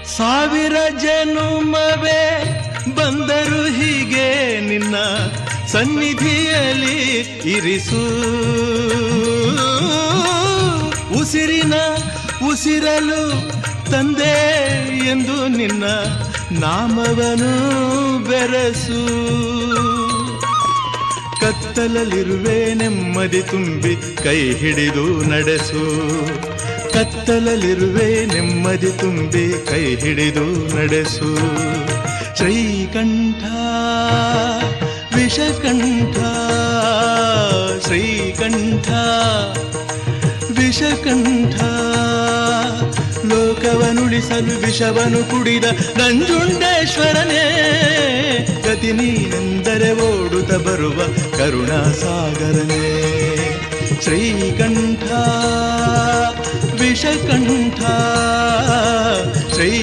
ಸಾವಿರ ಜನುಮವೇ ಬಂದರು ಹೀಗೆ ನಿನ್ನ ಸನ್ನಿಧಿಯಲ್ಲಿ ಇರಿಸು. ಉಸಿರಿನ ಉಸಿರಲು ತಂದೆ ಎಂದು ನಿನ್ನ ನಾಮವನು ಬೆರಸು. ಕತ್ತಲಲ್ಲಿರುವೆ ನೆಮ್ಮದಿ ತುಂಬಿ ಕೈ ಹಿಡಿದು ನಡೆಸು. ಕತ್ತಲಲ್ಲಿರುವೆ ನೆಮ್ಮದಿ ತುಂಬಿ ಕೈ ಹಿಡಿದು ನಡೆಸು. ಶ್ರೀಕಂಠ ವಿಷಕಂಠ ಶ್ರೀಕಂಠ ವಿಷಕಂಠ ಲೋಕವನುಳಿಸಲು ವಿಷವನು ಕುಡಿದ ನಂಜುಂಡೇಶ್ವರನೇ ಗತಿ ನೀನೆಂದರೆ ಓಡುತ್ತ ಬರುವ ಕರುಣಾಸಾಗರನೇ. ಶ್ರೀಕಂಠ ವಿಷಕಂಠ ಶ್ರೀ